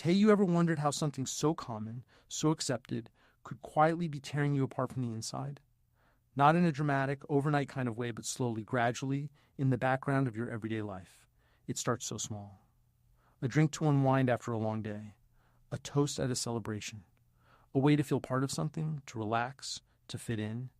You ever wondered how something so common, so accepted, could quietly be tearing you apart from the inside? Not in a dramatic, overnight kind of way, but slowly, gradually, in the background of your everyday life. It starts so small. A drink to unwind after a long day. A toast at a celebration. A way to feel part of something, to relax, to fit in.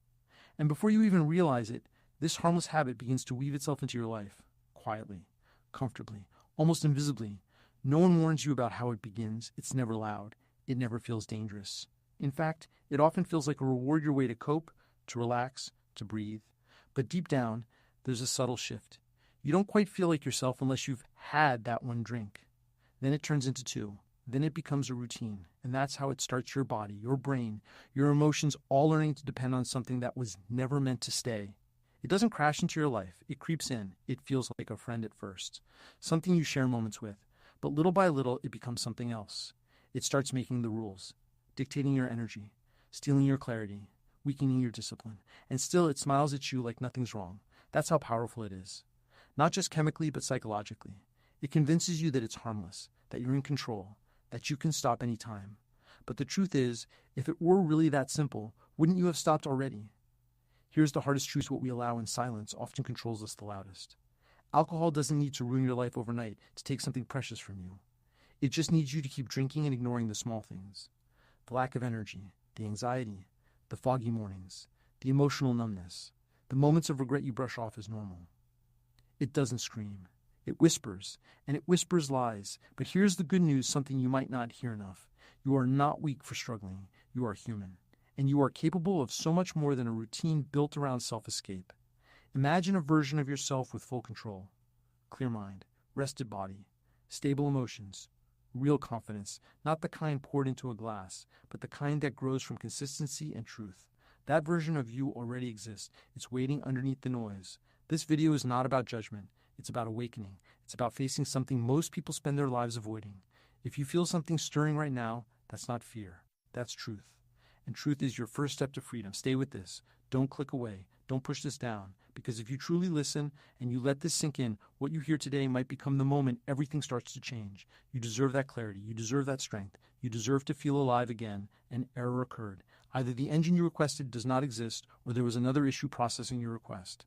And before you even realize it, this harmless habit begins to weave itself into your life, quietly, comfortably, almost invisibly. No one warns you about how it begins. It's never loud. It never feels dangerous. In fact, it often feels like a reward your way to cope, to relax, to breathe. But deep down, there's a subtle shift. You don't quite feel like yourself unless you've had that one drink. Then it turns into two. Then it becomes a routine. And that's how it starts your body, your brain, your emotions all learning to depend on something that was never meant to stay. It doesn't crash into your life. It creeps in. It feels like a friend at first. Something you share moments with. But little by little, it becomes something else. It starts making the rules, dictating your energy, stealing your clarity, weakening your discipline. And still, it smiles at you like nothing's wrong. That's how powerful it is. Not just chemically, but psychologically. It convinces you that it's harmless, that you're in control, that you can stop any time. But the truth is, if it were really that simple, wouldn't you have stopped already? Here's the hardest truth: what we allow in silence often controls us the loudest. Alcohol doesn't need to ruin your life overnight to take something precious from you. It just needs you to keep drinking and ignoring the small things. The lack of energy, the anxiety, the foggy mornings, the emotional numbness, the moments of regret you brush off as normal. It doesn't scream. It whispers, and it whispers lies. But here's the good news, something you might not hear enough. You are not weak for struggling. You are human. And you are capable of so much more than a routine built around self-escape. Imagine a version of yourself with full control. Clear mind, rested body, stable emotions, real confidence, not the kind poured into a glass, but the kind that grows from consistency and truth. That version of you already exists. It's waiting underneath the noise. This video is not about judgment. It's about awakening. It's about facing something most people spend their lives avoiding. If you feel something stirring right now, that's not fear. That's truth. And truth is your first step to freedom. Stay with this. Don't click away. Don't push this down. Because if you truly listen and you let this sink in, what you hear today might become the moment everything starts to change. You deserve that clarity. You deserve that strength. You deserve to feel alive again. An error occurred. Either the engine you requested does not exist, or there was another issue processing your request.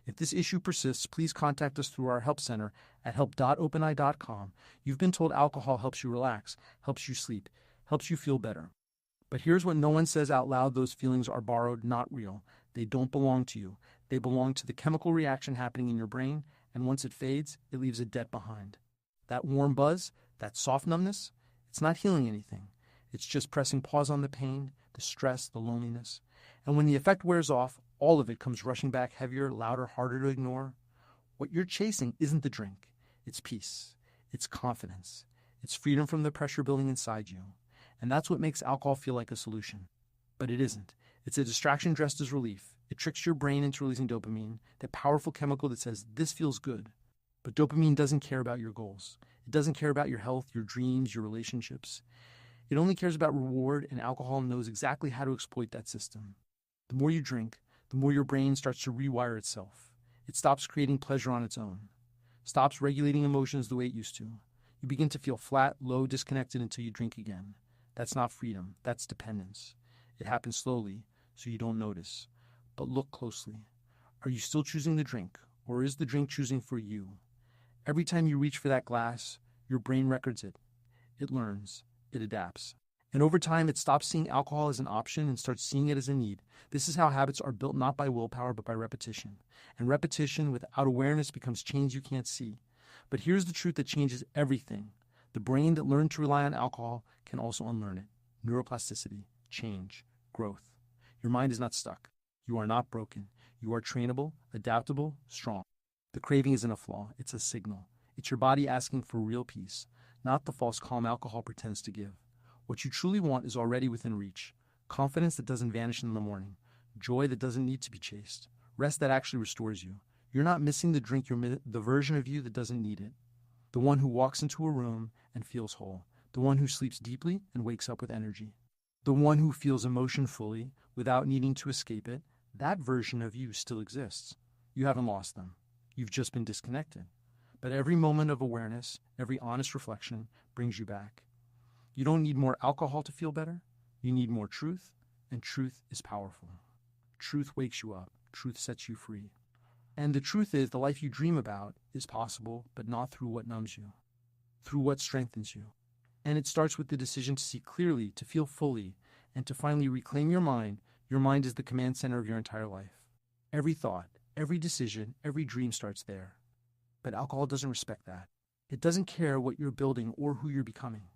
If this issue persists, please contact us through our help center at help.openeye.com. You've been told alcohol helps you relax, helps you sleep, helps you feel better. But here's what no one says out loud: those feelings are borrowed, not real. They don't belong to you. They belong to the chemical reaction happening in your brain, and once it fades, it leaves a debt behind. That warm buzz, that soft numbness, it's not healing anything. It's just pressing pause on the pain, the stress, the loneliness. And when the effect wears off, all of it comes rushing back heavier, louder, harder to ignore. What you're chasing isn't the drink. It's peace. It's confidence. It's freedom from the pressure building inside you. And that's what makes alcohol feel like a solution. But it isn't. It's a distraction dressed as relief. It tricks your brain into releasing dopamine, that powerful chemical that says, this feels good. But dopamine doesn't care about your goals. It doesn't care about your health, your dreams, your relationships. It only cares about reward, and alcohol knows exactly how to exploit that system. The more you drink, the more your brain starts to rewire itself. It stops creating pleasure on its own, stops regulating emotions the way it used to. You begin to feel flat, low, disconnected until you drink again. That's not freedom. That's dependence. It happens slowly, so you don't notice. But look closely. Are you still choosing the drink, or is the drink choosing for you? Every time you reach for that glass, your brain records it. It learns. It adapts. And over time, it stops seeing alcohol as an option and starts seeing it as a need. This is how habits are built, not by willpower, but by repetition. And repetition without awareness becomes chains you can't see. But here's the truth that changes everything. The brain that learned to rely on alcohol can also unlearn it. Neuroplasticity, change, growth. Your mind is not stuck. You are not broken. You are trainable, adaptable, strong. The craving isn't a flaw. It's a signal. It's your body asking for real peace, not the false calm alcohol pretends to give. What you truly want is already within reach. Confidence that doesn't vanish in the morning. Joy that doesn't need to be chased. Rest that actually restores you. You're not missing the drink, you're the version of you that doesn't need it. The one who walks into a room and feels whole. The one who sleeps deeply and wakes up with energy. The one who feels emotion fully without needing to escape it. That version of you still exists. You haven't lost them. You've just been disconnected. But every moment of awareness, every honest reflection brings you back. You don't need more alcohol to feel better. You need more truth, and truth is powerful. Truth wakes you up. Truth sets you free. And the truth is, the life you dream about is possible, but not through what numbs you, through what strengthens you. And it starts with the decision to see clearly, to feel fully, and to finally reclaim your mind. Your mind is the command center of your entire life. Every thought, every decision, every dream starts there. But alcohol doesn't respect that. It doesn't care what you're building or who you're becoming.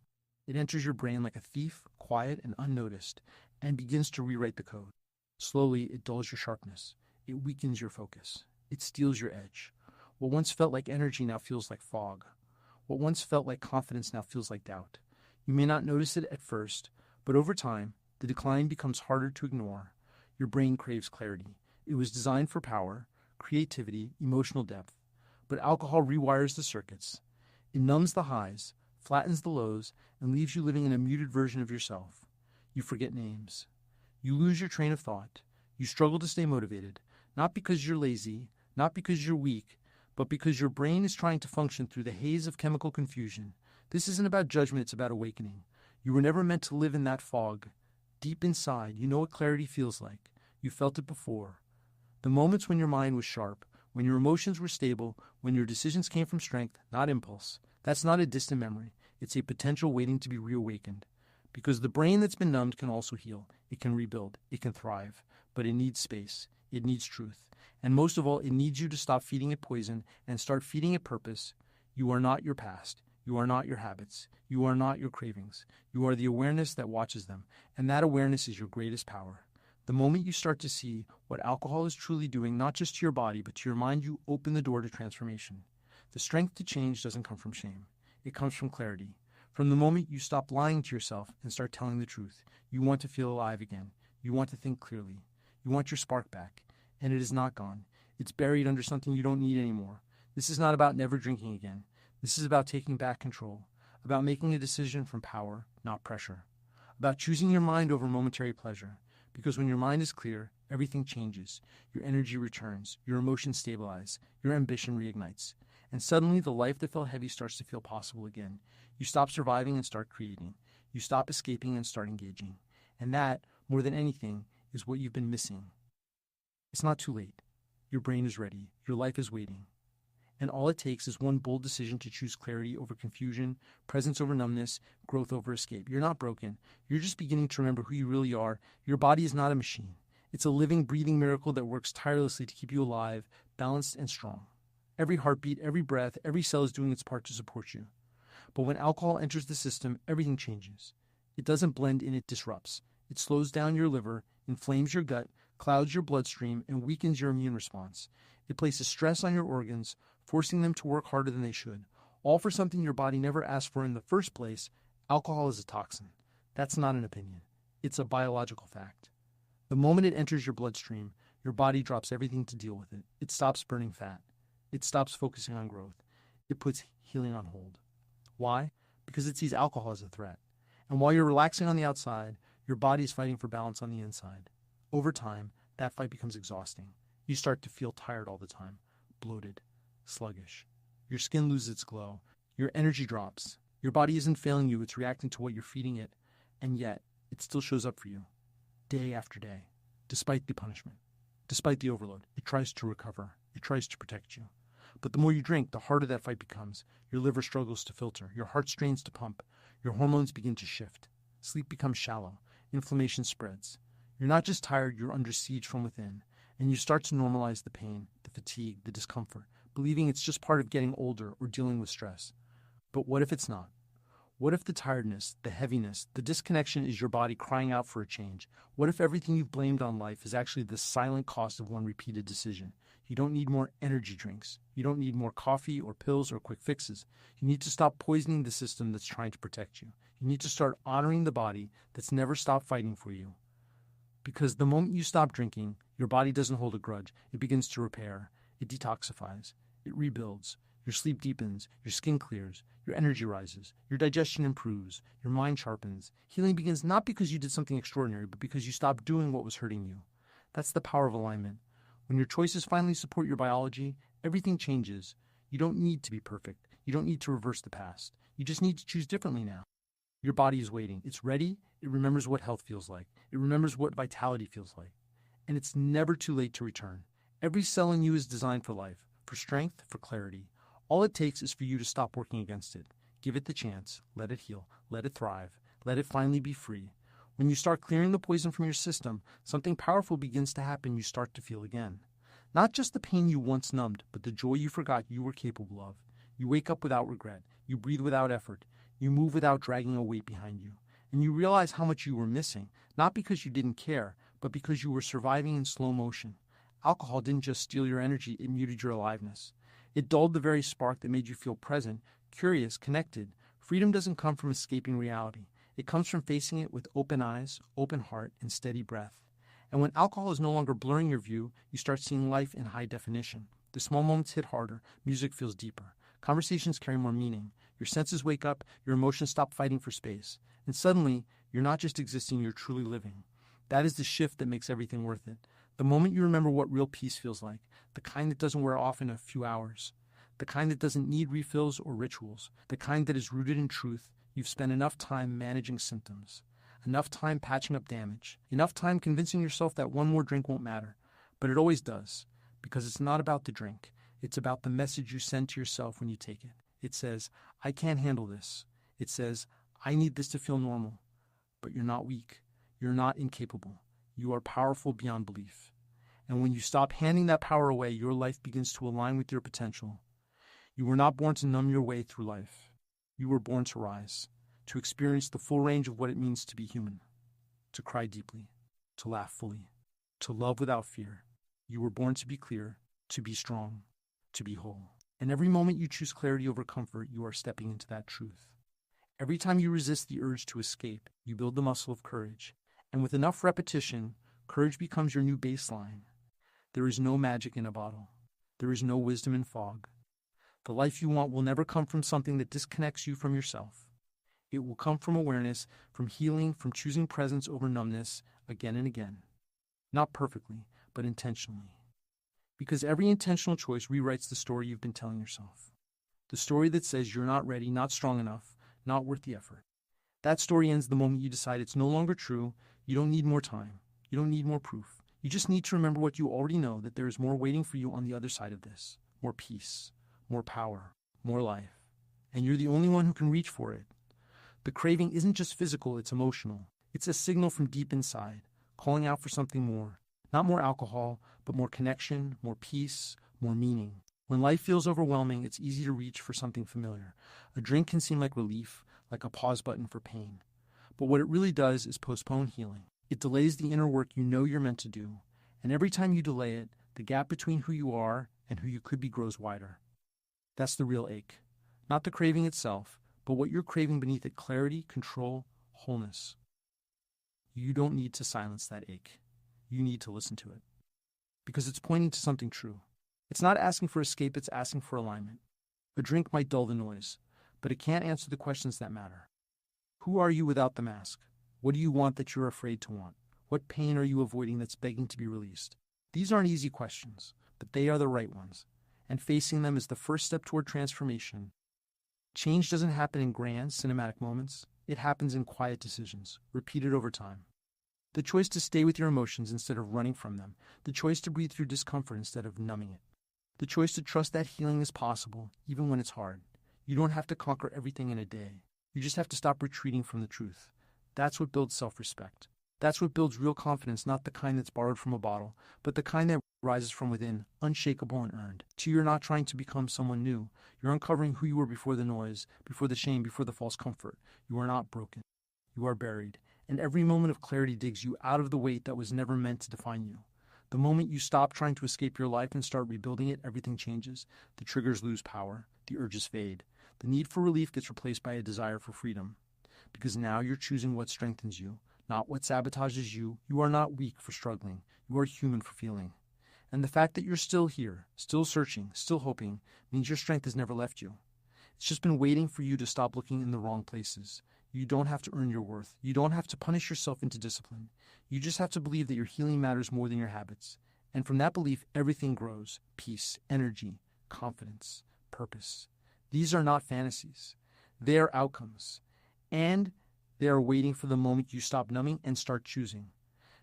It enters your brain like a thief, quiet and unnoticed, and begins to rewrite the code. Slowly, it dulls your sharpness. It weakens your focus. It steals your edge. What once felt like energy now feels like fog. What once felt like confidence now feels like doubt. You may not notice it at first, but over time, the decline becomes harder to ignore. Your brain craves clarity. It was designed for power, creativity, emotional depth. But alcohol rewires the circuits. It numbs the highs, flattens the lows, and leaves you living in a muted version of yourself. You forget names. You lose your train of thought. You struggle to stay motivated, not because you're lazy, not because you're weak, but because your brain is trying to function through the haze of chemical confusion. This isn't about judgment, it's about awakening. You were never meant to live in that fog. Deep inside, you know what clarity feels like. You felt it before. The moments when your mind was sharp, when your emotions were stable, when your decisions came from strength, not impulse. That's not a distant memory. It's a potential waiting to be reawakened. Because the brain that's been numbed can also heal. It can rebuild. It can thrive. But it needs space. It needs truth. And most of all, it needs you to stop feeding it poison and start feeding it purpose. You are not your past. You are not your habits. You are not your cravings. You are the awareness that watches them. And that awareness is your greatest power. The moment you start to see what alcohol is truly doing, not just to your body, but to your mind, you open the door to transformation. The strength to change doesn't come from shame. It comes from clarity. From the moment you stop lying to yourself and start telling the truth, you want to feel alive again. You want to think clearly. You want your spark back. And it is not gone. It's buried under something you don't need anymore. This is not about never drinking again. This is about taking back control, about making a decision from power, not pressure, about choosing your mind over momentary pleasure. Because when your mind is clear, everything changes. Your energy returns, your emotions stabilize, your ambition reignites. And suddenly the life that felt heavy starts to feel possible again. You stop surviving and start creating. You stop escaping and start engaging. And that, more than anything, is what you've been missing. It's not too late. Your brain is ready. Your life is waiting. And all it takes is one bold decision to choose clarity over confusion, presence over numbness, growth over escape. You're not broken. You're just beginning to remember who you really are. Your body is not a machine. It's a living, breathing miracle that works tirelessly to keep you alive, balanced, and strong. Every heartbeat, every breath, every cell is doing its part to support you. But when alcohol enters the system, everything changes. It doesn't blend in, it disrupts. It slows down your liver, inflames your gut, clouds your bloodstream, and weakens your immune response. It places stress on your organs, forcing them to work harder than they should, all for something your body never asked for in the first place. Alcohol is a toxin. That's not an opinion. It's a biological fact. The moment it enters your bloodstream, your body drops everything to deal with it. It stops burning fat. It stops focusing on growth. It puts healing on hold. Why? Because it sees alcohol as a threat. And while you're relaxing on the outside, your body is fighting for balance on the inside. Over time, that fight becomes exhausting. You start to feel tired all the time, bloated, sluggish. Your skin loses its glow. Your energy drops. Your body isn't failing you, it's reacting to what you're feeding it. And yet, it still shows up for you, day after day, despite the punishment, despite the overload. It tries to recover. It tries to protect you. But the more you drink, the harder that fight becomes. Your liver struggles to filter. Your heart strains to pump. Your hormones begin to shift. Sleep becomes shallow. Inflammation spreads. You're not just tired, you're under siege from within. And you start to normalize the pain, the fatigue, the discomfort, believing it's just part of getting older or dealing with stress. But what if it's not? What if the tiredness, the heaviness, the disconnection is your body crying out for a change? What if everything you've blamed on life is actually the silent cost of one repeated decision? You don't need more energy drinks. You don't need more coffee or pills or quick fixes. You need to stop poisoning the system that's trying to protect you. You need to start honoring the body that's never stopped fighting for you. Because the moment you stop drinking, your body doesn't hold a grudge. It begins to repair. It detoxifies. It rebuilds. Your sleep deepens. Your skin clears. Your energy rises. Your digestion improves. Your mind sharpens. Healing begins not because you did something extraordinary, but because you stopped doing what was hurting you. That's the power of alignment. When your choices finally support your biology, everything changes. You don't need to be perfect. You don't need to reverse the past. You just need to choose differently now. Your body is waiting. It's ready. It remembers what health feels like. It remembers what vitality feels like. And it's never too late to return. Every cell in you is designed for life, for strength, for clarity. All it takes is for you to stop working against it. Give it the chance. Let it heal. Let it thrive. Let it finally be free. When you start clearing the poison from your system, something powerful begins to happen. You start to feel again. Not just the pain you once numbed, but the joy you forgot you were capable of. You wake up without regret. You breathe without effort. You move without dragging a weight behind you. And you realize how much you were missing, not because you didn't care, but because you were surviving in slow motion. Alcohol didn't just steal your energy, it muted your aliveness. It dulled the very spark that made you feel present, curious, connected. Freedom doesn't come from escaping reality. It comes from facing it with open eyes, open heart, and steady breath. And when alcohol is no longer blurring your view, you start seeing life in high definition. The small moments hit harder, music feels deeper. Conversations carry more meaning. Your senses wake up, your emotions stop fighting for space. And suddenly, you're not just existing, you're truly living. That is the shift that makes everything worth it. The moment you remember what real peace feels like, the kind that doesn't wear off in a few hours, the kind that doesn't need refills or rituals, the kind that is rooted in truth, you've spent enough time managing symptoms, enough time patching up damage, enough time convincing yourself that one more drink won't matter. But it always does, because it's not about the drink. It's about the message you send to yourself when you take it. It says, I can't handle this. It says, I need this to feel normal. But you're not weak. You're not incapable. You are powerful beyond belief. And when you stop handing that power away, your life begins to align with your potential. You were not born to numb your way through life. You were born to rise, to experience the full range of what it means to be human, to cry deeply, to laugh fully, to love without fear. You were born to be clear, to be strong, to be whole. And every moment you choose clarity over comfort, you are stepping into that truth. Every time you resist the urge to escape, you build the muscle of courage. And with enough repetition, courage becomes your new baseline. There is no magic in a bottle. There is no wisdom in fog. The life you want will never come from something that disconnects you from yourself. It will come from awareness, from healing, from choosing presence over numbness again and again. Not perfectly, but intentionally. Because every intentional choice rewrites the story you've been telling yourself. The story that says you're not ready, not strong enough, not worth the effort. That story ends the moment you decide it's no longer true. You don't need more time. You don't need more proof. You just need to remember what you already know, that there is more waiting for you on the other side of this. More peace, more power, more life. And you're the only one who can reach for it. The craving isn't just physical, it's emotional. It's a signal from deep inside, calling out for something more. Not more alcohol, but more connection, more peace, more meaning. When life feels overwhelming, it's easy to reach for something familiar. A drink can seem like relief, like a pause button for pain. But what it really does is postpone healing. It delays the inner work you know you're meant to do. And every time you delay it, the gap between who you are and who you could be grows wider. That's the real ache. Not the craving itself, but what you're craving beneath it: clarity, control, wholeness. You don't need to silence that ache. You need to listen to it. Because it's pointing to something true. It's not asking for escape, it's asking for alignment. A drink might dull the noise, but it can't answer the questions that matter. Who are you without the mask? What do you want that you're afraid to want? What pain are you avoiding that's begging to be released? These aren't easy questions, but they are the right ones. And facing them is the first step toward transformation. Change doesn't happen in grand, cinematic moments. It happens in quiet decisions, repeated over time. The choice to stay with your emotions instead of running from them. The choice to breathe through discomfort instead of numbing it. The choice to trust that healing is possible, even when it's hard. You don't have to conquer everything in a day. You just have to stop retreating from the truth. That's what builds self-respect. That's what builds real confidence, not the kind that's borrowed from a bottle, but the kind that rises from within, unshakable and earned. You're not trying to become someone new. You're uncovering who you were before the noise, before the shame, before the false comfort. You are not broken. You are buried. And every moment of clarity digs you out of the weight that was never meant to define you. The moment you stop trying to escape your life and start rebuilding it, everything changes. The triggers lose power. The urges fade. The need for relief gets replaced by a desire for freedom. Because now you're choosing what strengthens you, not what sabotages you. You are not weak for struggling. You are human for feeling. And the fact that you're still here, still searching, still hoping, means your strength has never left you. It's just been waiting for you to stop looking in the wrong places. You don't have to earn your worth. You don't have to punish yourself into discipline. You just have to believe that your healing matters more than your habits. And from that belief, everything grows. Peace, energy, confidence, purpose. These are not fantasies. They are outcomes. And They are waiting for the moment you stop numbing and start choosing.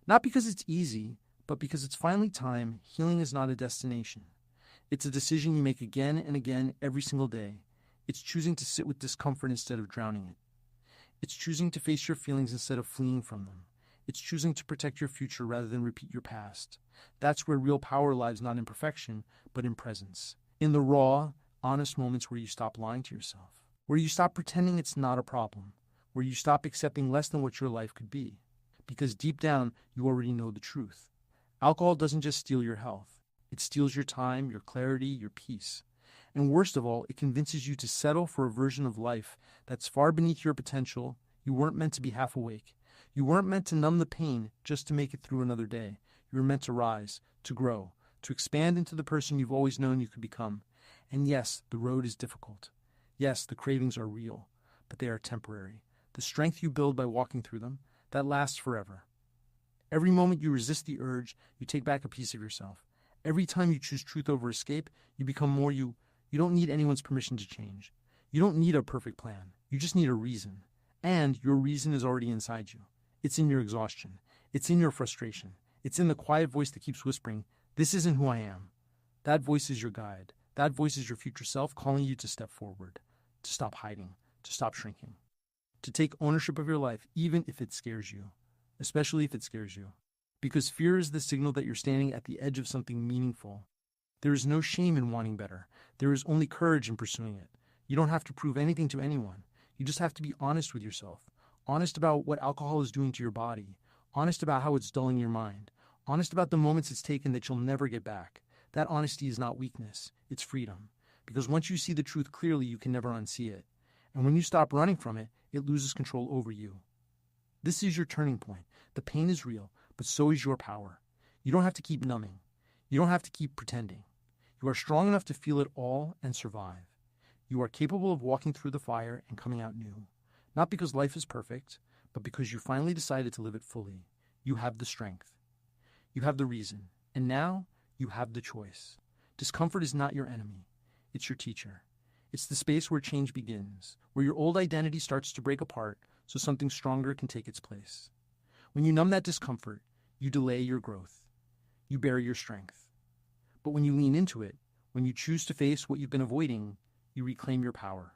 Not because it's easy, but because it's finally time. Healing is not a destination. It's a decision you make again and again every single day. It's choosing to sit with discomfort instead of drowning it. It's choosing to face your feelings instead of fleeing from them. It's choosing to protect your future rather than repeat your past. That's where real power lies, not in perfection, but in presence. In the raw, honest moments where you stop lying to yourself, where you stop pretending it's not a problem, where you stop accepting less than what your life could be. Because deep down, you already know the truth. Alcohol doesn't just steal your health. It steals your time, your clarity, your peace. And worst of all, it convinces you to settle for a version of life that's far beneath your potential. You weren't meant to be half awake. You weren't meant to numb the pain just to make it through another day. You were meant to rise, to grow, to expand into the person you've always known you could become. And yes, the road is difficult. Yes, the cravings are real, but they are temporary. The strength you build by walking through them, that lasts forever. Every moment you resist the urge, you take back a piece of yourself. Every time you choose truth over escape, you become more you. You don't need anyone's permission to change. You don't need a perfect plan. You just need a reason. And your reason is already inside you. It's in your exhaustion. It's in your frustration. It's in the quiet voice that keeps whispering, "This isn't who I am." That voice is your guide. That voice is your future self calling you to step forward, to stop hiding, to stop shrinking, to take ownership of your life, even if it scares you, especially if it scares you. Because fear is the signal that you're standing at the edge of something meaningful. There is no shame in wanting better. There is only courage in pursuing it. You don't have to prove anything to anyone. You just have to be honest with yourself. Honest about what alcohol is doing to your body. Honest about how it's dulling your mind. Honest about the moments it's taken that you'll never get back. That honesty is not weakness. It's freedom. Because once you see the truth clearly, you can never unsee it. And when you stop running from it, it loses control over you. This is your turning point. The pain is real, but so is your power. You don't have to keep numbing. You don't have to keep pretending. You are strong enough to feel it all and survive. You are capable of walking through the fire and coming out new. Not because life is perfect, but because you finally decided to live it fully. You have the strength. You have the reason. And now you have the choice. Discomfort is not your enemy. It's your teacher. It's the space where change begins, where your old identity starts to break apart so something stronger can take its place. When you numb that discomfort, you delay your growth. You bury your strength. But when you lean into it, when you choose to face what you've been avoiding, you reclaim your power.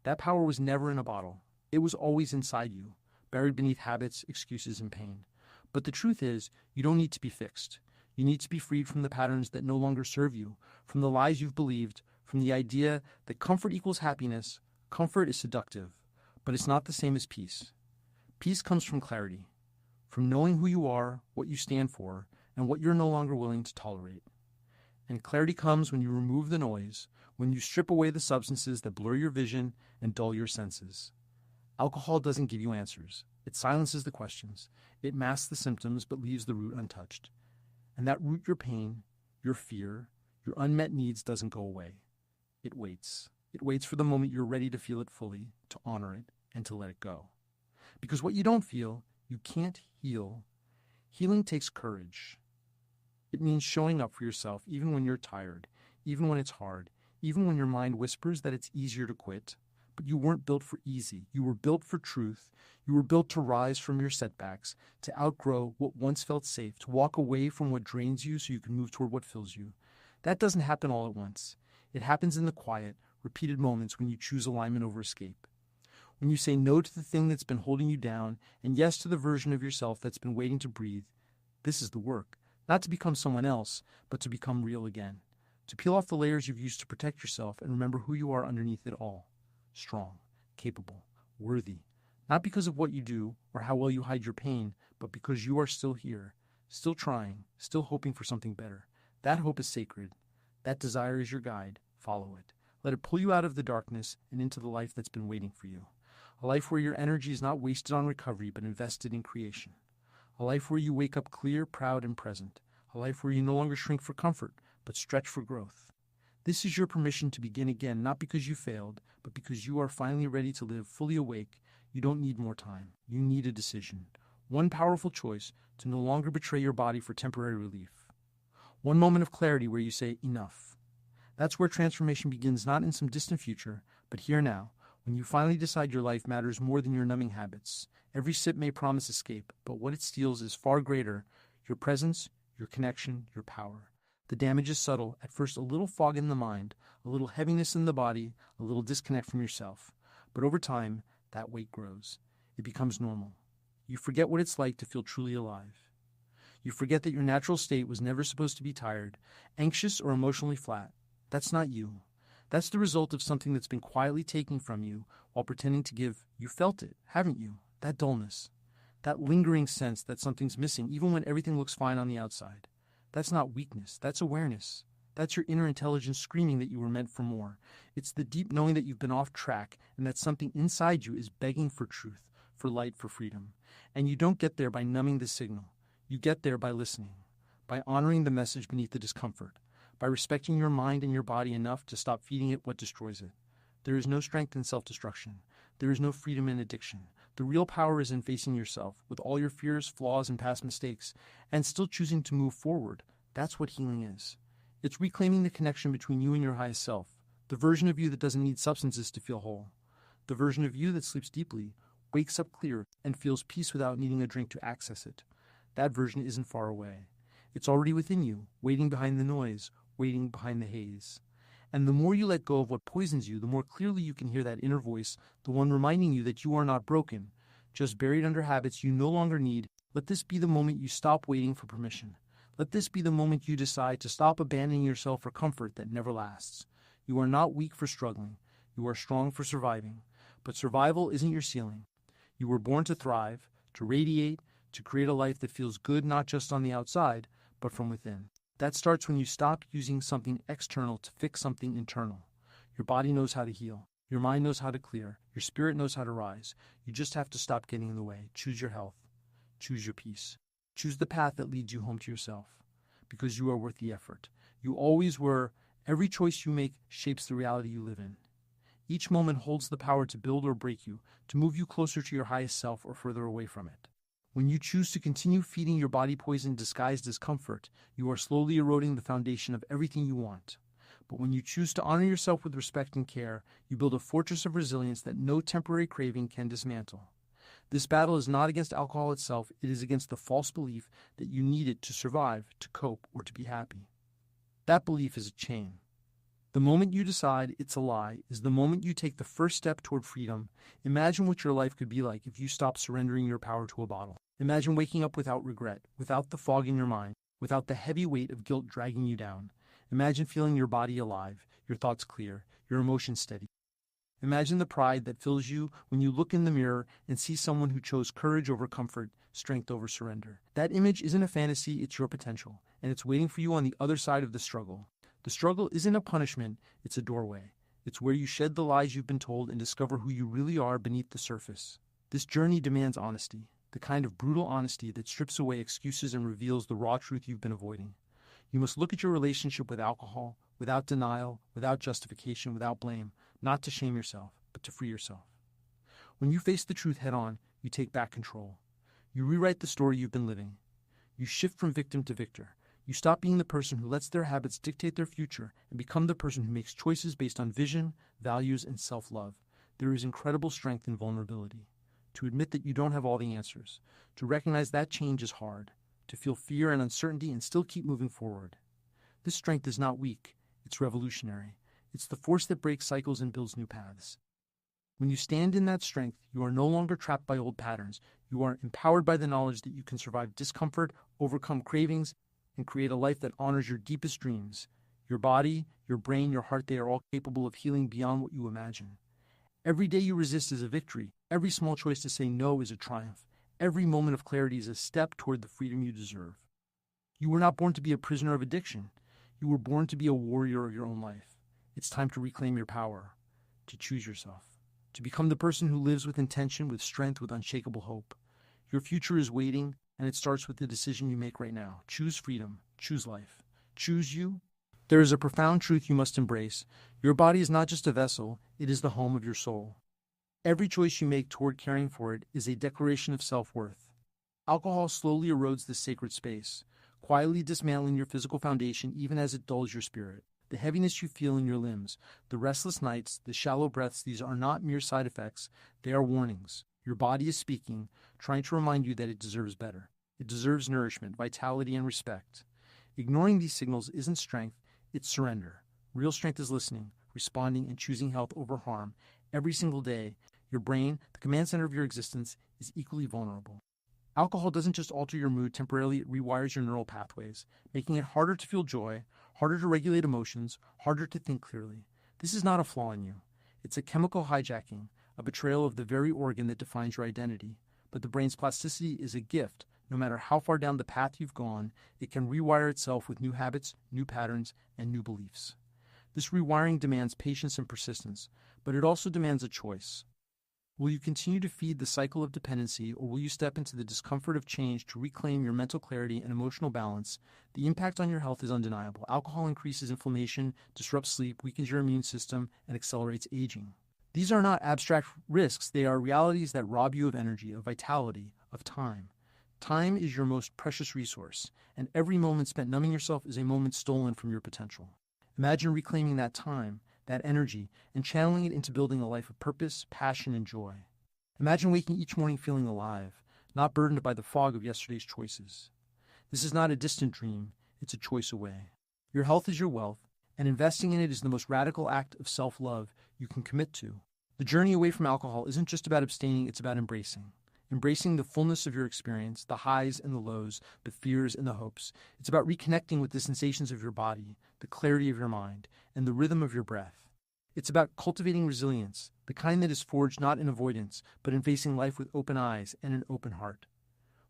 That power was never in a bottle. It was always inside you, buried beneath habits, excuses, and pain. But the truth is, you don't need to be fixed. You need to be freed from the patterns that no longer serve you, from the lies you've believed, from the idea that comfort equals happiness. Comfort is seductive, but it's not the same as peace. Peace comes from clarity, from knowing who you are, what you stand for, and what you're no longer willing to tolerate. And clarity comes when you remove the noise, when you strip away the substances that blur your vision and dull your senses. Alcohol doesn't give you answers. It silences the questions. It masks the symptoms but leaves the root untouched. And that root, your pain, your fear, your unmet needs, doesn't go away. It waits. It waits for the moment you're ready to feel it fully, to honor it, and to let it go. Because what you don't feel, you can't heal. Healing takes courage. It means showing up for yourself even when you're tired, even when it's hard, even when your mind whispers that it's easier to quit. But you weren't built for easy. You were built for truth. You were built to rise from your setbacks, to outgrow what once felt safe, to walk away from what drains you so you can move toward what fills you. That doesn't happen all at once. It happens in the quiet, repeated moments when you choose alignment over escape. When you say no to the thing that's been holding you down and yes to the version of yourself that's been waiting to breathe. This is the work. Not to become someone else, but to become real again. To peel off the layers you've used to protect yourself and remember who you are underneath it all. Strong, capable, worthy. Not because of what you do or how well you hide your pain, but because you are still here, still trying, still hoping for something better. That hope is sacred. That desire is your guide. Follow it. Let it pull you out of the darkness and into the life that's been waiting for you. A life where your energy is not wasted on recovery, but invested in creation. A life where you wake up clear, proud, and present. A life where you no longer shrink for comfort, but stretch for growth. This is your permission to begin again, not because you failed, but because you are finally ready to live fully awake. You don't need more time. You need a decision. One powerful choice to no longer betray your body for temporary relief. One moment of clarity where you say, enough. That's where transformation begins, not in some distant future, but here now, When you finally decide your life matters more than your numbing habits, every sip may promise escape, but what it steals is far greater: your presence, your connection, your power. The damage is subtle, at first a little fog in the mind, a little heaviness in the body, a little disconnect from yourself. But over time, that weight grows. It becomes normal. You forget what it's like to feel truly alive. You forget that your natural state was never supposed to be tired, anxious, or emotionally flat. That's not you. That's the result of something that's been quietly taken from you while pretending to give. You felt it, haven't you? That dullness. That lingering sense that something's missing even when everything looks fine on the outside. That's not weakness, that's awareness. That's your inner intelligence screaming that you were meant for more. It's the deep knowing that you've been off track and that something inside you is begging for truth, for light, for freedom. And you don't get there by numbing the signal. You get there by listening, by honoring the message beneath the discomfort, by respecting your mind and your body enough to stop feeding it what destroys it. There is no strength in self-destruction. There is no freedom in addiction. The real power is in facing yourself, with all your fears, flaws, and past mistakes, and still choosing to move forward. That's what healing is. It's reclaiming the connection between you and your highest self, the version of you that doesn't need substances to feel whole, the version of you that sleeps deeply, wakes up clear, and feels peace without needing a drink to access it. That version isn't far away. It's already within you, waiting behind the noise, waiting behind the haze. And the more you let go of what poisons you, the more clearly you can hear that inner voice, the one reminding you that you are not broken, just buried under habits you no longer need. Let this be the moment you stop waiting for permission. Let this be the moment you decide to stop abandoning yourself for comfort that never lasts. You are not weak for struggling. You are strong for surviving. But survival isn't your ceiling. You were born to thrive, to radiate, to create a life that feels good not just on the outside, but from within. That starts when you stop using something external to fix something internal. Your body knows how to heal. Your mind knows how to clear. Your spirit knows how to rise. You just have to stop getting in the way. Choose your health. Choose your peace. Choose the path that leads you home to yourself, because you are worth the effort. You always were. Every choice you make shapes the reality you live in. Each moment holds the power to build or break you, to move you closer to your highest self or further away from it. When you choose to continue feeding your body poison disguised as comfort, you are slowly eroding the foundation of everything you want. But when you choose to honor yourself with respect and care, you build a fortress of resilience that no temporary craving can dismantle. This battle is not against alcohol itself, it is against the false belief that you need it to survive, to cope, or to be happy. That belief is a chain. The moment you decide it's a lie is the moment you take the first step toward freedom. Imagine what your life could be like if you stopped surrendering your power to a bottle. Imagine waking up without regret, without the fog in your mind, without the heavy weight of guilt dragging you down. Imagine feeling your body alive, your thoughts clear, your emotions steady. Imagine the pride that fills you when you look in the mirror and see someone who chose courage over comfort, strength over surrender. That image isn't a fantasy, it's your potential, and it's waiting for you on the other side of the struggle. The struggle isn't a punishment, it's a doorway. It's where you shed the lies you've been told and discover who you really are beneath the surface. This journey demands honesty, the kind of brutal honesty that strips away excuses and reveals the raw truth you've been avoiding. You must look at your relationship with alcohol, without denial, without justification, without blame, not to shame yourself, but to free yourself. When you face the truth head-on, you take back control. You rewrite the story you've been living. You shift from victim to victor. You stop being the person who lets their habits dictate their future and become the person who makes choices based on vision, values, and self-love. There is incredible strength in vulnerability. To admit that you don't have all the answers. To recognize that change is hard. To feel fear and uncertainty and still keep moving forward. This strength is not weak. It's revolutionary. It's the force that breaks cycles and builds new paths. When you stand in that strength, you are no longer trapped by old patterns. You are empowered by the knowledge that you can survive discomfort, overcome cravings, and create a life that honors your deepest dreams. Your body, your brain, your heart, they are all capable of healing beyond what you imagine. Every day you resist is a victory. Every small choice to say no is a triumph. Every moment of clarity is a step toward the freedom you deserve. You were not born to be a prisoner of addiction. You were born to be a warrior of your own life. It's time to reclaim your power, to choose yourself, to become the person who lives with intention, with strength, with unshakable hope. Your future is waiting, and it starts with the decision you make right now. Choose freedom. Choose life. Choose you. There is a profound truth you must embrace. Your body is not just a vessel, it is the home of your soul. Every choice you make toward caring for it is a declaration of self-worth. Alcohol slowly erodes this sacred space, quietly dismantling your physical foundation even as it dulls your spirit. The heaviness you feel in your limbs, the restless nights, the shallow breaths, these are not mere side effects. They are warnings. Your body is speaking, trying to remind you that it deserves better. It deserves nourishment, vitality, and respect. Ignoring these signals isn't strength, it's surrender. Real strength is listening, responding, and choosing health over harm. Every single day, your brain, the command center of your existence, is equally vulnerable. Alcohol doesn't just alter your mood temporarily, it rewires your neural pathways, making it harder to feel joy, harder to regulate emotions, harder to think clearly. This is not a flaw in you. It's a chemical hijacking, a betrayal of the very organ that defines your identity. But the brain's plasticity is a gift. No matter how far down the path you've gone, it can rewire itself with new habits, new patterns, and new beliefs. This rewiring demands patience and persistence, but it also demands a choice. Will you continue to feed the cycle of dependency, or will you step into the discomfort of change to reclaim your mental clarity and emotional balance? The impact on your health is undeniable. Alcohol increases inflammation, disrupts sleep, weakens your immune system, and accelerates aging. These are not abstract risks. They are realities that rob you of energy, of vitality, of time. Time is your most precious resource, and every moment spent numbing yourself is a moment stolen from your potential. Imagine reclaiming that time, that energy, and channeling it into building a life of purpose, passion, and joy. Imagine waking each morning feeling alive, not burdened by the fog of yesterday's choices. This is not a distant dream, it's a choice away. Your health is your wealth, and investing in it is the most radical act of self-love you can commit to. The journey away from alcohol isn't just about abstaining, it's about embracing. Embracing the fullness of your experience, the highs and the lows, the fears and the hopes. It's about reconnecting with the sensations of your body, the clarity of your mind, and the rhythm of your breath. It's about cultivating resilience, the kind that is forged not in avoidance, but in facing life with open eyes and an open heart.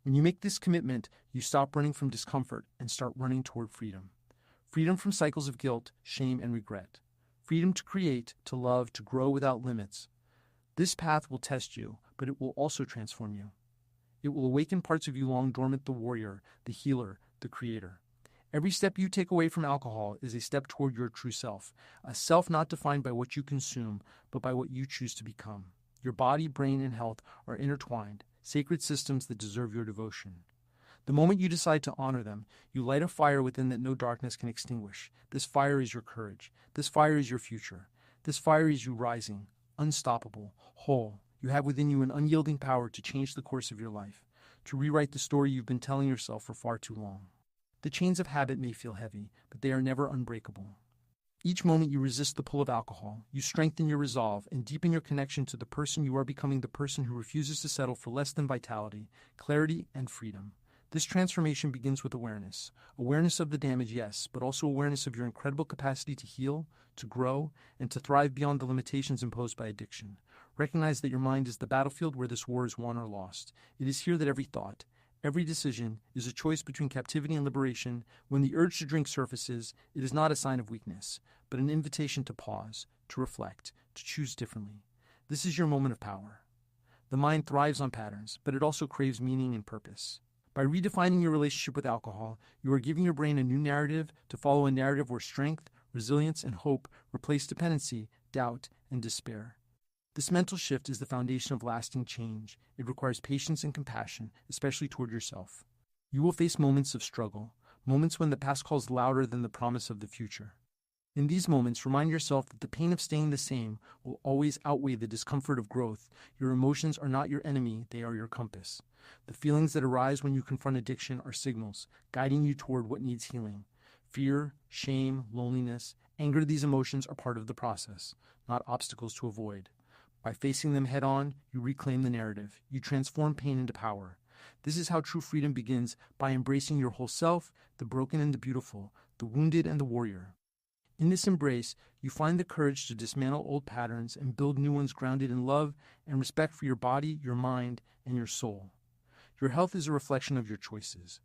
When you make this commitment, you stop running from discomfort and start running toward freedom. Freedom from cycles of guilt, shame, and regret. Freedom to create, to love, to grow without limits. This path will test you, but it will also transform you. It will awaken parts of you long dormant, the warrior, the healer, the creator. Every step you take away from alcohol is a step toward your true self, a self not defined by what you consume, but by what you choose to become. Your body, brain, and health are intertwined, sacred systems that deserve your devotion. The moment you decide to honor them, you light a fire within that no darkness can extinguish. This fire is your courage. This fire is your future. This fire is you rising, unstoppable, whole. You have within you an unyielding power to change the course of your life, to rewrite the story you've been telling yourself for far too long. The chains of habit may feel heavy, but they are never unbreakable. Each moment you resist the pull of alcohol, you strengthen your resolve and deepen your connection to the person you are becoming, the person who refuses to settle for less than vitality, clarity, and freedom. This transformation begins with awareness. Awareness of the damage, yes, but also awareness of your incredible capacity to heal, to grow, and to thrive beyond the limitations imposed by addiction. Recognize that your mind is the battlefield where this war is won or lost. It is here that every thought, every decision is a choice between captivity and liberation. When the urge to drink surfaces, it is not a sign of weakness, but an invitation to pause, to reflect, to choose differently. This is your moment of power. The mind thrives on patterns, but it also craves meaning and purpose. By redefining your relationship with alcohol, you are giving your brain a new narrative to follow, a narrative where strength, resilience, and hope replace dependency, doubt, and despair. This mental shift is the foundation of lasting change. It requires patience and compassion, especially toward yourself. You will face moments of struggle, moments when the past calls louder than the promise of the future. In these moments, remind yourself that the pain of staying the same will always outweigh the discomfort of growth. Your emotions are not your enemy, they are your compass. The feelings that arise when you confront addiction are signals, guiding you toward what needs healing. Fear, shame, loneliness, anger, these emotions are part of the process, not obstacles to avoid. By facing them head on, you reclaim the narrative. You transform pain into power. This is how true freedom begins, by embracing your whole self, the broken and the beautiful, the wounded and the warrior. In this embrace, you find the courage to dismantle old patterns and build new ones grounded in love and respect for your body, your mind, and your soul. Your health is a reflection of your choices.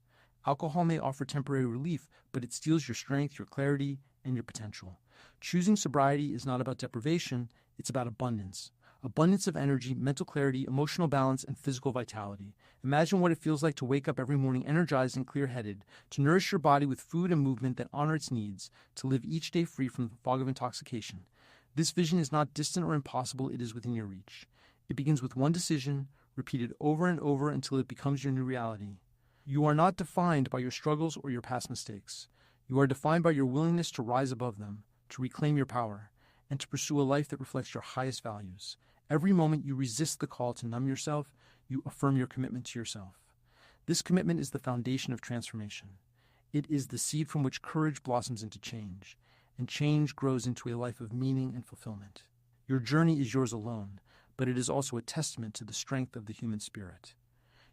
Alcohol may offer temporary relief, but it steals your strength, your clarity, and your potential. Choosing sobriety is not about deprivation, it's about abundance. Abundance of energy, mental clarity, emotional balance, and physical vitality. Imagine what it feels like to wake up every morning energized and clear-headed, to nourish your body with food and movement that honor its needs, to live each day free from the fog of intoxication. This vision is not distant or impossible, it is within your reach. It begins with one decision, repeated over and over until it becomes your new reality. You are not defined by your struggles or your past mistakes. You are defined by your willingness to rise above them, to reclaim your power, and to pursue a life that reflects your highest values. Every moment you resist the call to numb yourself, you affirm your commitment to yourself. This commitment is the foundation of transformation. It is the seed from which courage blossoms into change, and change grows into a life of meaning and fulfillment. Your journey is yours alone, but it is also a testament to the strength of the human spirit.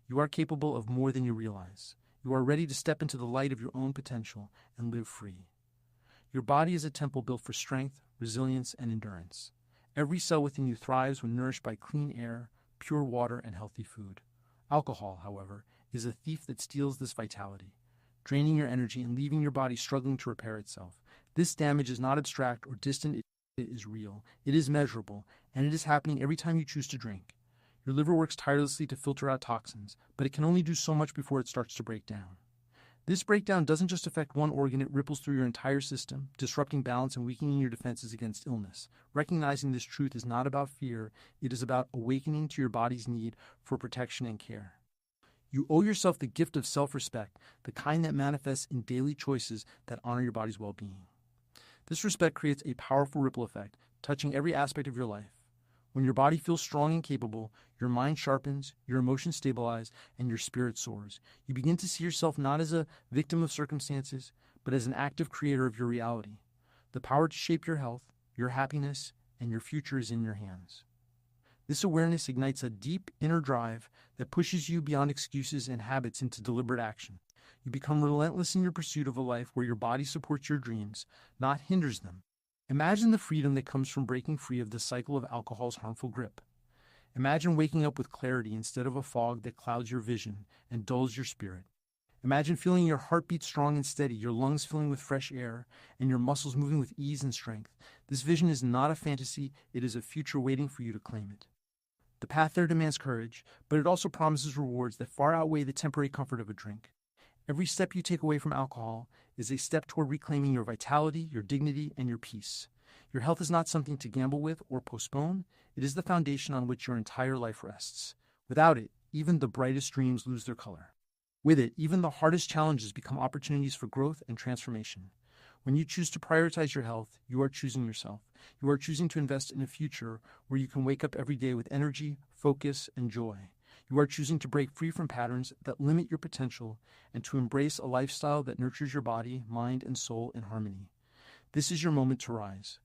You are capable of more than you realize. You are ready to step into the light of your own potential and live free. Your body is a temple built for strength, resilience, and endurance. Every cell within you thrives when nourished by clean air, pure water, and healthy food. Alcohol, however, is a thief that steals this vitality, draining your energy and leaving your body struggling to repair itself. This damage is not abstract or distant, it is real, it is measurable, and it is happening every time you choose to drink. Your liver works tirelessly to filter out toxins, but it can only do so much before it starts to break down. This breakdown doesn't just affect one organ, it ripples through your entire system, disrupting balance and weakening your defenses against illness. Recognizing this truth is not about fear, it is about awakening to your body's need for protection and care. You owe yourself the gift of self-respect, the kind that manifests in daily choices that honor your body's well-being. This respect creates a powerful ripple effect, touching every aspect of your life. When your body feels strong and capable, your mind sharpens, your emotions stabilize, and your spirit soars. You begin to see yourself not as a victim of circumstances, but as an active creator of your reality. The power to shape your health, your happiness, and your future is in your hands. This awareness ignites a deep inner drive that pushes you beyond excuses and habits into deliberate action. You become relentless in your pursuit of a life where your body supports your dreams, not hinders them. Imagine the freedom that comes from breaking free of the cycle of alcohol's harmful grip. Imagine waking up with clarity instead of a fog that clouds your vision and dulls your spirit. Imagine feeling your heartbeat strong and steady, your lungs filling with fresh air, and your muscles moving with ease and strength. This vision is not a fantasy, it is a future waiting for you to claim it. The path there demands courage, but it also promises rewards that far outweigh the temporary comfort of a drink. Every step you take away from alcohol is a step toward reclaiming your vitality, your dignity, and your peace. Your health is not something to gamble with or postpone. It is the foundation on which your entire life rests. Without it, even the brightest dreams lose their color. With it, even the hardest challenges become opportunities for growth and transformation. When you choose to prioritize your health, you are choosing yourself. You are choosing to invest in a future where you can wake up every day with energy, focus, and joy. You are choosing to break free from patterns that limit your potential and to embrace a lifestyle that nurtures your body, mind, and soul in harmony. This is your moment to rise,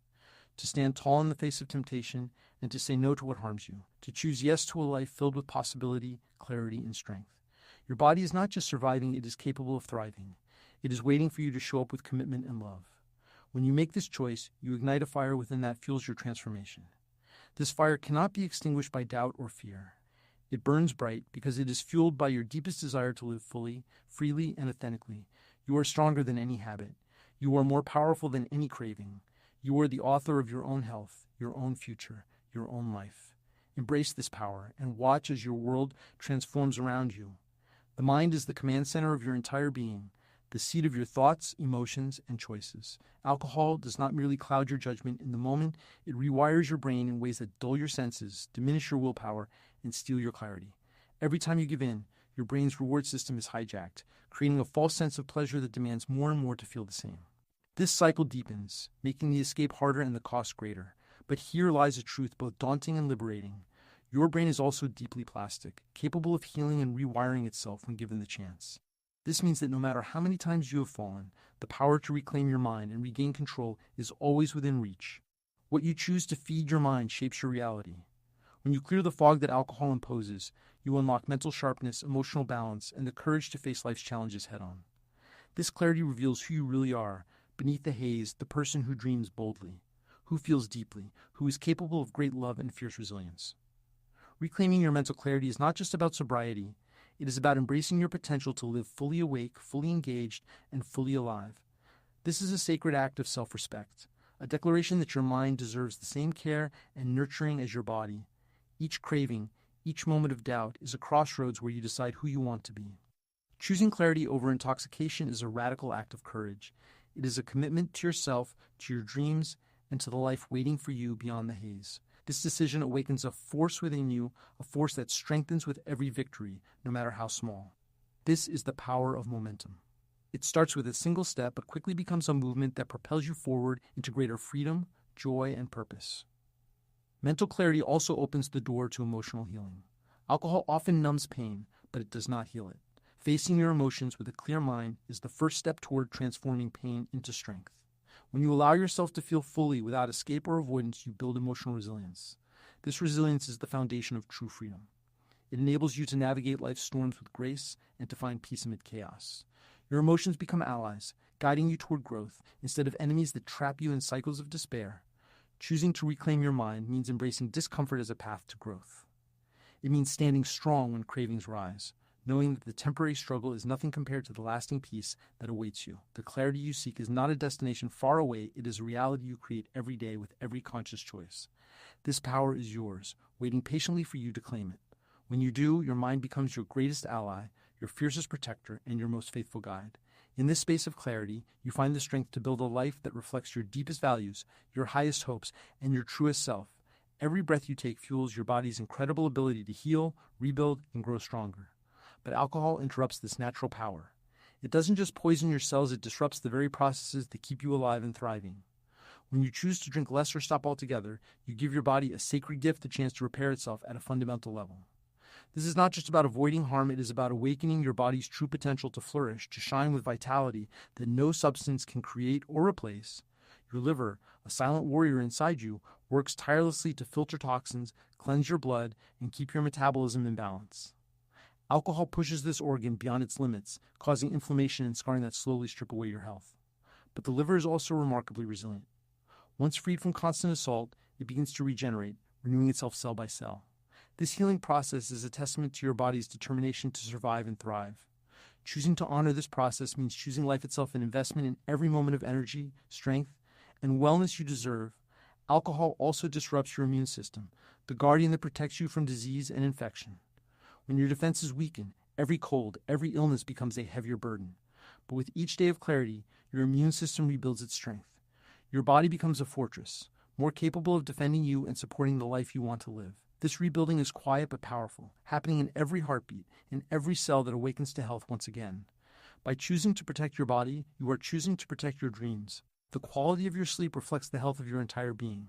to stand tall in the face of temptation, and to say no to what harms you, to choose yes to a life filled with possibility, clarity, and strength. Your body is not just surviving, it is capable of thriving. It is waiting for you to show up with commitment and love. When you make this choice, you ignite a fire within that fuels your transformation. This fire cannot be extinguished by doubt or fear. It burns bright because it is fueled by your deepest desire to live fully, freely, and authentically. You are stronger than any habit. You are more powerful than any craving. You are the author of your own health, your own future, your own life. Embrace this power and watch as your world transforms around you. The mind is the command center of your entire being, the seat of your thoughts, emotions, and choices. Alcohol does not merely cloud your judgment in the moment, it rewires your brain in ways that dull your senses, diminish your willpower, and steal your clarity. Every time you give in, your brain's reward system is hijacked, creating a false sense of pleasure that demands more and more to feel the same. This cycle deepens, making the escape harder and the cost greater. But here lies a truth both daunting and liberating. Your brain is also deeply plastic, capable of healing and rewiring itself when given the chance. This means that no matter how many times you have fallen, the power to reclaim your mind and regain control is always within reach. What you choose to feed your mind shapes your reality. When you clear the fog that alcohol imposes, you unlock mental sharpness, emotional balance, and the courage to face life's challenges head-on. This clarity reveals who you really are, beneath the haze, the person who dreams boldly, who feels deeply, who is capable of great love and fierce resilience. Reclaiming your mental clarity is not just about sobriety, it is about embracing your potential to live fully awake, fully engaged, and fully alive. This is a sacred act of self-respect, a declaration that your mind deserves the same care and nurturing as your body. Each craving, each moment of doubt is a crossroads where you decide who you want to be. Choosing clarity over intoxication is a radical act of courage. It is a commitment to yourself, to your dreams, and to the life waiting for you beyond the haze. This decision awakens a force within you, a force that strengthens with every victory, no matter how small. This is the power of momentum. It starts with a single step, but quickly becomes a movement that propels you forward into greater freedom, joy, and purpose. Mental clarity also opens the door to emotional healing. Alcohol often numbs pain, but it does not heal it. Facing your emotions with a clear mind is the first step toward transforming pain into strength. When you allow yourself to feel fully without escape or avoidance, you build emotional resilience. This resilience is the foundation of true freedom. It enables you to navigate life's storms with grace and to find peace amid chaos. Your emotions become allies, guiding you toward growth instead of enemies that trap you in cycles of despair. Choosing to reclaim your mind means embracing discomfort as a path to growth. It means standing strong when cravings rise, knowing that the temporary struggle is nothing compared to the lasting peace that awaits you. The clarity you seek is not a destination far away, it is a reality you create every day with every conscious choice. This power is yours, waiting patiently for you to claim it. When you do, your mind becomes your greatest ally, your fiercest protector, and your most faithful guide. In this space of clarity, you find the strength to build a life that reflects your deepest values, your highest hopes, and your truest self. Every breath you take fuels your body's incredible ability to heal, rebuild, and grow stronger. But alcohol interrupts this natural power. It doesn't just poison your cells, it disrupts the very processes that keep you alive and thriving. When you choose to drink less or stop altogether, you give your body a sacred gift, a chance to repair itself at a fundamental level. This is not just about avoiding harm, it is about awakening your body's true potential to flourish, to shine with vitality that no substance can create or replace. Your liver, a silent warrior inside you, works tirelessly to filter toxins, cleanse your blood, and keep your metabolism in balance. Alcohol pushes this organ beyond its limits, causing inflammation and scarring that slowly strip away your health. But the liver is also remarkably resilient. Once freed from constant assault, it begins to regenerate, renewing itself cell by cell. This healing process is a testament to your body's determination to survive and thrive. Choosing to honor this process means choosing life itself, an investment in every moment of energy, strength, and wellness you deserve. Alcohol also disrupts your immune system, the guardian that protects you from disease and infection. When your defenses weaken, every cold, every illness becomes a heavier burden. But with each day of clarity, your immune system rebuilds its strength. Your body becomes a fortress, more capable of defending you and supporting the life you want to live. This rebuilding is quiet but powerful, happening in every heartbeat, in every cell that awakens to health once again. By choosing to protect your body, you are choosing to protect your dreams. The quality of your sleep reflects the health of your entire being.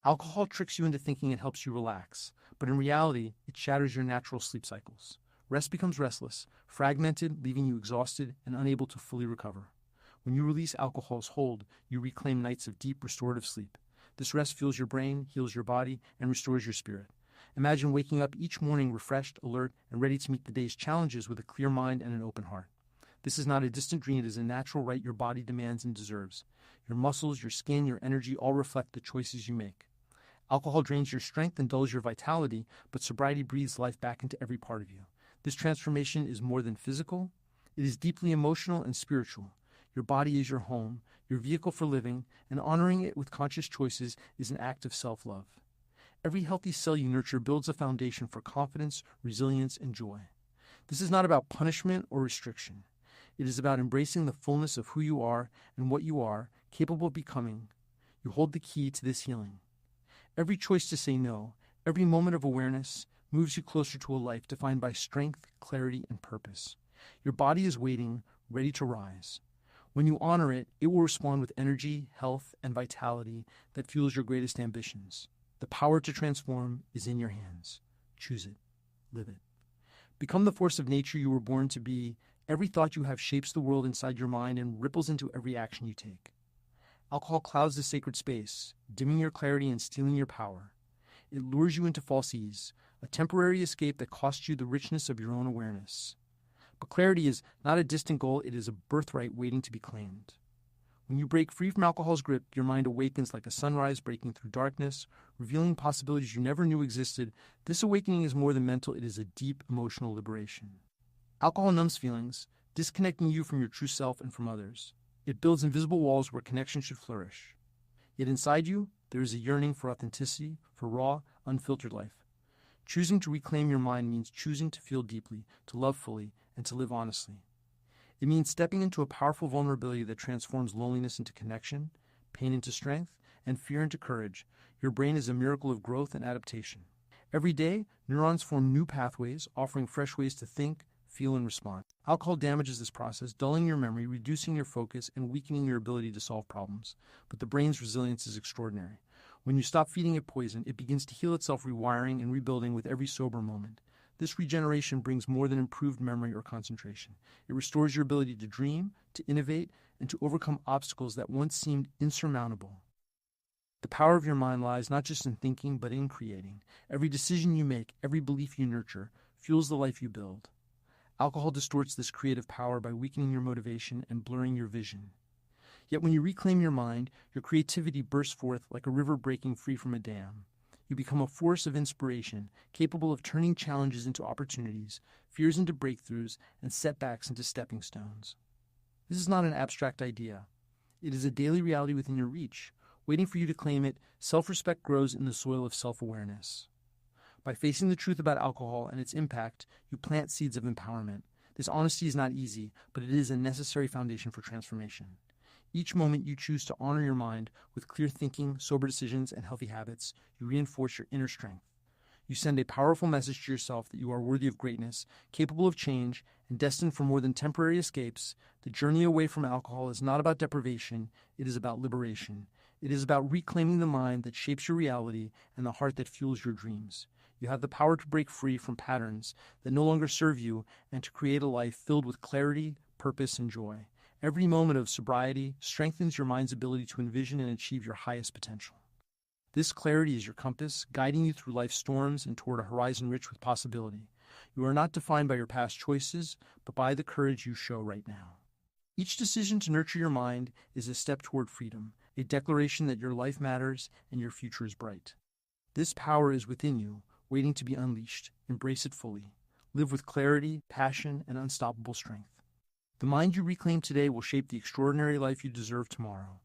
Alcohol tricks you into thinking it helps you relax, but in reality, it shatters your natural sleep cycles. Rest becomes restless, fragmented, leaving you exhausted and unable to fully recover. When you release alcohol's hold, you reclaim nights of deep, restorative sleep. This rest fuels your brain, heals your body, and restores your spirit. Imagine waking up each morning refreshed, alert, and ready to meet the day's challenges with a clear mind and an open heart. This is not a distant dream, it is a natural right your body demands and deserves. Your muscles, your skin, your energy all reflect the choices you make. Alcohol drains your strength and dulls your vitality, but sobriety breathes life back into every part of you. This transformation is more than physical, it is deeply emotional and spiritual. Your body is your home, your vehicle for living, and honoring it with conscious choices is an act of self-love. Every healthy cell you nurture builds a foundation for confidence, resilience, and joy. This is not about punishment or restriction. It is about embracing the fullness of who you are and what you are, capable of becoming. You hold the key to this healing. Every choice to say no, every moment of awareness, moves you closer to a life defined by strength, clarity, and purpose. Your body is waiting, ready to rise. When you honor it, it will respond with energy, health, and vitality that fuels your greatest ambitions. The power to transform is in your hands. Choose it. Live it. Become the force of nature you were born to be. Every thought you have shapes the world inside your mind and ripples into every action you take. Alcohol clouds the sacred space, dimming your clarity and stealing your power. It lures you into false ease, a temporary escape that costs you the richness of your own awareness. But clarity is not a distant goal, it is a birthright waiting to be claimed. When you break free from alcohol's grip, your mind awakens like a sunrise breaking through darkness, revealing possibilities you never knew existed. This awakening is more than mental, it is a deep emotional liberation. Alcohol numbs feelings, disconnecting you from your true self and from others. It builds invisible walls where connection should flourish. Yet inside you, there is a yearning for authenticity, for raw, unfiltered life. Choosing to reclaim your mind means choosing to feel deeply, to love fully, and to live honestly. It means stepping into a powerful vulnerability that transforms loneliness into connection, pain into strength, and fear into courage. Your brain is a miracle of growth and adaptation. Every day, neurons form new pathways, offering fresh ways to think, feel, and respond. Alcohol damages this process, dulling your memory, reducing your focus, and weakening your ability to solve problems. But the brain's resilience is extraordinary. When you stop feeding it poison, it begins to heal itself, rewiring and rebuilding with every sober moment. This regeneration brings more than improved memory or concentration. It restores your ability to dream, to innovate, and to overcome obstacles that once seemed insurmountable. The power of your mind lies not just in thinking, but in creating. Every decision you make, every belief you nurture, fuels the life you build. Alcohol distorts this creative power by weakening your motivation and blurring your vision. Yet when you reclaim your mind, your creativity bursts forth like a river breaking free from a dam. You become a force of inspiration, capable of turning challenges into opportunities, fears into breakthroughs, and setbacks into stepping stones. This is not an abstract idea. It is a daily reality within your reach. Waiting for you to claim it, self-respect grows in the soil of self-awareness. By facing the truth about alcohol and its impact, you plant seeds of empowerment. This honesty is not easy, but it is a necessary foundation for transformation. Each moment you choose to honor your mind with clear thinking, sober decisions, and healthy habits, you reinforce your inner strength. You send a powerful message to yourself that you are worthy of greatness, capable of change, and destined for more than temporary escapes. The journey away from alcohol is not about deprivation, it is about liberation. It is about reclaiming the mind that shapes your reality and the heart that fuels your dreams. You have the power to break free from patterns that no longer serve you and to create a life filled with clarity, purpose, and joy. Every moment of sobriety strengthens your mind's ability to envision and achieve your highest potential. This clarity is your compass, guiding you through life's storms and toward a horizon rich with possibility. You are not defined by your past choices, but by the courage you show right now. Each decision to nurture your mind is a step toward freedom, a declaration that your life matters and your future is bright. This power is within you, waiting to be unleashed. Embrace it fully. Live with clarity, passion, and unstoppable strength. The mind you reclaim today will shape the extraordinary life you deserve tomorrow.